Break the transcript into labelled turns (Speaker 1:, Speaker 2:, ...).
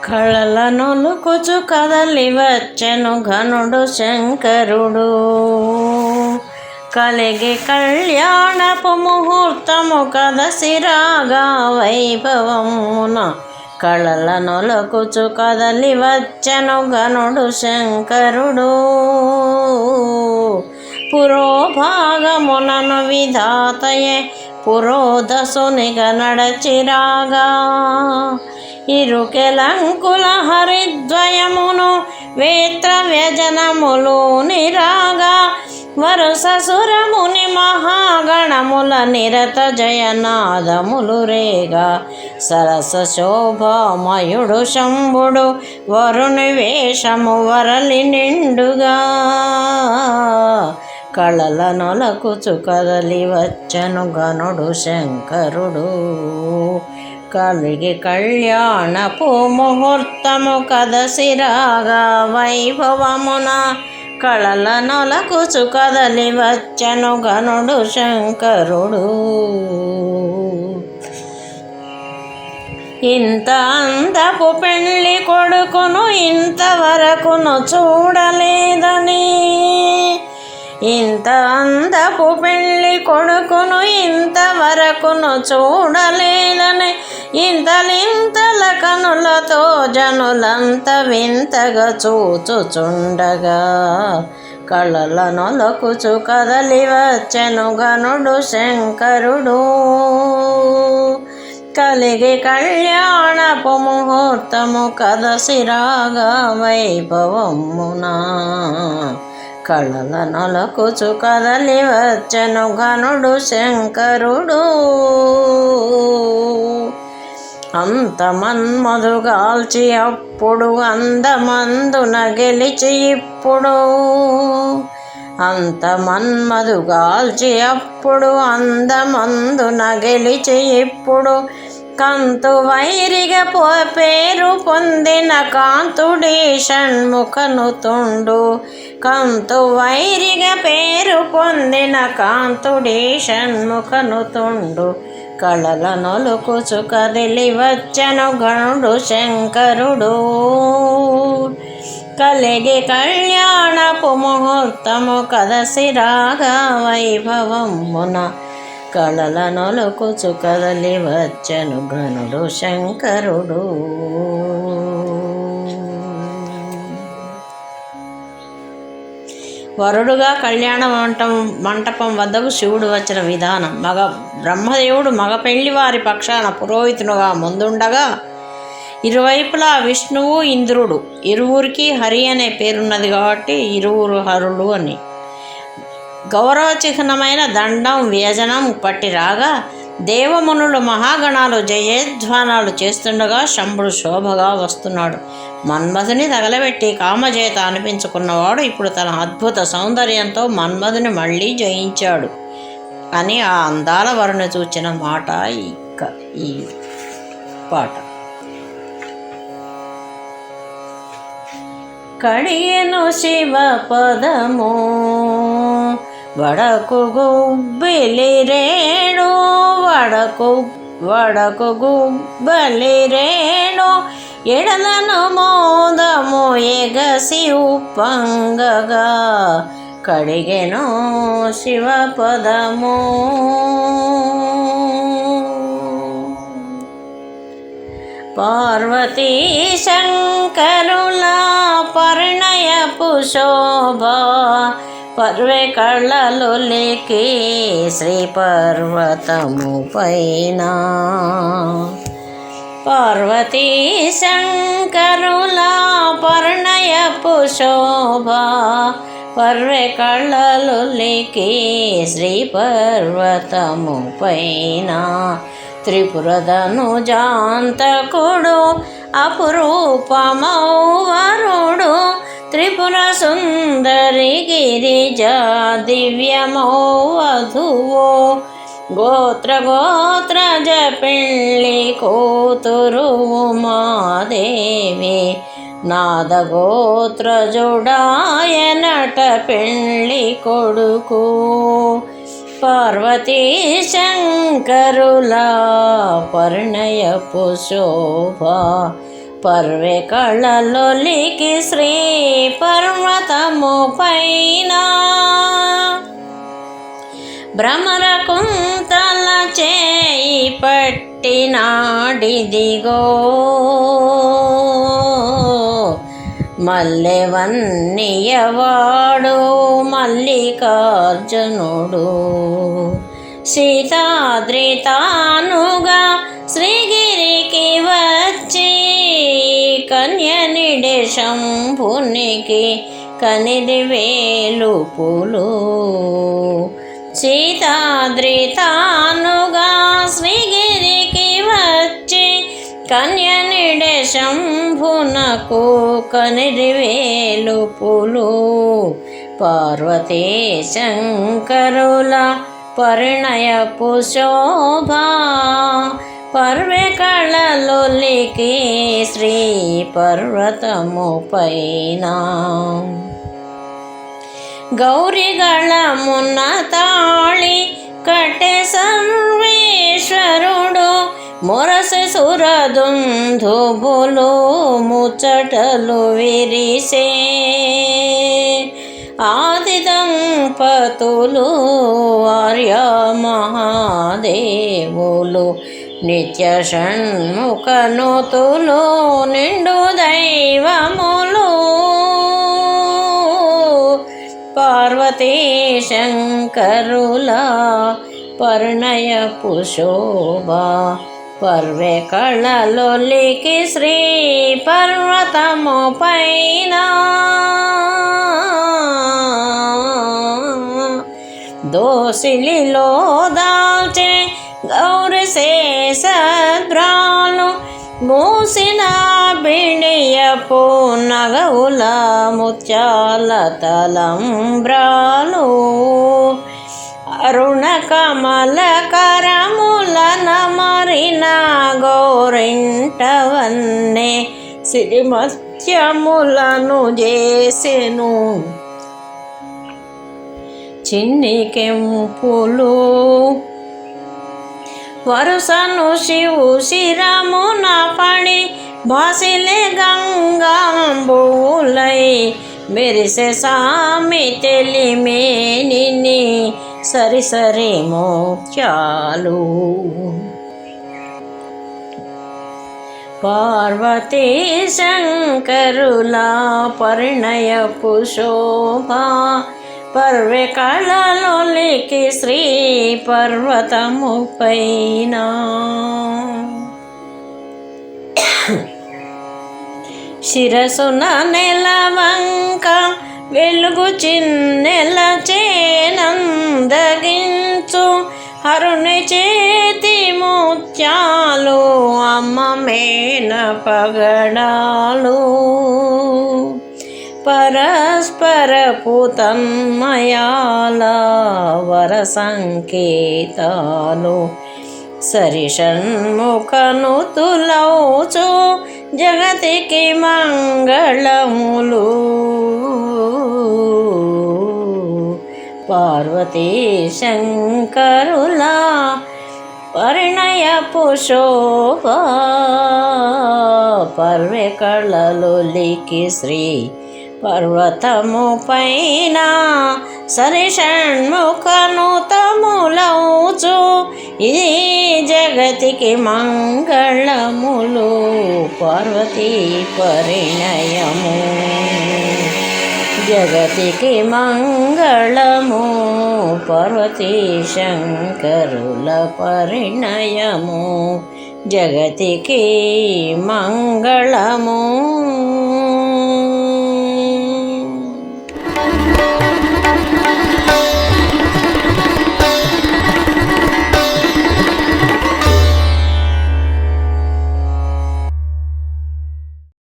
Speaker 1: కళల నొలుకుచు కదలి వచ్చెను ఘనుడు శంకరుడు. కలిగి కళ్యాణపు ముహూర్తము కదసిరాగా వైభవమున. కళల నొలకుచు కదలి వచ్చెను ఘనుడు శంకరుడు. పురోభాగమునను విధాతయే పురోదసునిగా నడచిరాగా. ఇరుకెలంకుల హరిద్వయమును వేత్ర వ్యజనములు నిరాగా. వరుస సురముని మహాగణముల నిరత జయనాదములు రేగా. సరస శోభామయుడు శంభుడు వరుని వేషము వరలి నిండుగా. కళల నొలకుచు కదలి వచ్చెను ఘనుడు శంకరుడు. కలిగి కళ్యాణపు ముహూర్తము కదసిరాగా వైభవమున. కళల నొలకుచు కదలి వచ్చెను ఘనుడు శంకరుడు. ఇంత అందపు పెళ్ళి కొడుకును ఇంతవరకును చూడలేదని. ఇంత అందపు పెళ్ళి కొడుకును ఇంతవరకును చూడలేదని. ఇంతలింతల కనులతో జనులంత వింతగా చూచుచుండగా. కళల నొలకుచు కదలి వచ్చెను ఘనుడు శంకరుడు. కలిగి కళ్యాణపు ముహూర్తము కదసిరాగా వైభవమున. కళల నొలకుచు కదలి వచ్చెను ఘనుడు శంకరుడు. అంత మన్మధుగాల్చి అప్పుడు అందమందున గెలిచి ఇప్పుడు. అంత మన్మధుగాల్చి అప్పుడు అందమందున గెలిచి ఇప్పుడు. కంతు వైరిగా పేరు పొందిన కాంతుడి షణ్ముఖను తుండు. కంతు వైరిగా పేరు పొందిన కాంతుడి షణ్ముఖను తుండు. కళల నొలుకుచు కదిలి వచ్చెను ఘనుడు శంకరుడు. కలిగి కళ్యాణపు ముహూర్తము కదసిరాగా వైభవమున. కళల నొలకుచు కదలి వచ్చెను ఘనుడు శంకరుడు. వరుడుగా కళ్యాణ మంటపం వద్దకు శివుడు వచ్చిన విధానం. బ్రహ్మదేవుడు మగ పెళ్లి వారి పక్షాన పురోహితునుగా ముందుండగా, ఇరువైపులా విష్ణువు ఇంద్రుడు. ఇరువురికి హరి అనే పేరున్నది కాబట్టి ఇరువురు హరులు అని. గౌరవ చిహ్నమైన దండం వ్యజనం పట్టి రాగా దేవమునులు మహాగణాలు జయధ్వానాలు చేస్తుండగా శంభుడు శోభగా వస్తున్నాడు. మన్మధుని తగలబెట్టి కామజేత అనిపించుకున్నవాడు ఇప్పుడు తన అద్భుత సౌందర్యంతో మన్మధుని మళ్ళీ జయించాడు అని ఆ అందాల వరుని చూచిన మాట ఈ పాట. కడియను శివ పదము వడకు గుబ్బిలి రేణు. వడకు గుబ్బలి రేణు. ఎడలను మోదము ఎగసి ఉప్పంగగా. కడిగెను శివ పదము. పార్వతీ శంకరుల పరిణయపు శోభ. పర్వే కళ్ళలులికి శ్రీ పర్వతము పైన. పార్వతీ శంకరుల పరిణయపు శోభ. పర్వే కళ్ళలులికి శ్రీ పర్వతము పైన. త్రిపురదను జాంతకుడు అపురూపమౌ వరుడు. త్రిపుర సుందరి గిరిజా దివ్యమౌ వధువో. గోత్రజ పెళ్ళి కూతురు ఉమాదేవి. నాదగోత్రజుడాయనట పెళ్ళి కొడుకు. పార్వతీ శంకరుల పరిణయపు శోభ. పర్వె కళలొలికి శ్రీ పర్వతము పైన భ్రమర కుంతల చేయి పట్టినాడిదిగో మల్లెవన్నీయవాడు మల్లికార్జునుడు సీతాద్రి తానుగా శ్రీగిరికి వచ్చి కన్యనిడే శంభునికి కనిది వేలుపులు సీతాద్రి తానుగా శ్రీగిరికి వచ్చి కన్యనిడే శంభునకు కనిది వేలుపులు పార్వతీ శంకరుల పరిణయపు శోభ పర్వె కళలొలికి శ్రీ పర్వతము పైన గౌరిగళమున్న తాళి కట్టె సర్వేశ్వరుడు మొరసె సురదుందుభులు ముచ్చటలు విరిసే ఆది దంపతులు ఆర్య మహాదేవులు నిత్య షణ్ముఖనుతులు నిండు దైవములు పార్వతీ శంకరుల పరిణయపు శోభ పర్వె కళలొలికి శ్రీ పర్వతము పైన దోసిలిలో దాల్చే గౌరిశేషద్రాలు మూసిన బిడియపు నగవుల ముత్యాల తలంబ్రాలు అరుణ కమల కరముల నమరిన గోరింటవన్నే సిరిమత్యములను చేసెను చిన్ని కెంపులు వరుసను శివు శిరమున పడి బాసిలే గంగాంబులై మెరిసె సామి తెలిమేనిని సరి సరి మోత్యాలు పార్వతీ శంకరుల పరిణయపు శోభ పర్వె కళలొలికి శ్రీ పర్వతము పైన శిరసున నెలవంక వెలుగు చిన్నెల చేనందగించు హరుని చేతి ముత్యాలు అమ్మ మేన పగడాలు పరస్పరపు తన్మయాల వర సంకేతాలు సరి షణ్ముఖనుతులౌచు జగతికి మంగళములు పార్వతీ శంకరుల పరిణయపు శోభ పర్వె కళలొలికి శ్రీ పర్వతము పైన సరి షణ్ముఖనుతములౌచు ఇది జగతికి మంగళములు పార్వతీ పరిణయము జగతికి మంగళము పార్వతీ శంకరుల పరిణయము జగతికి మంగళము.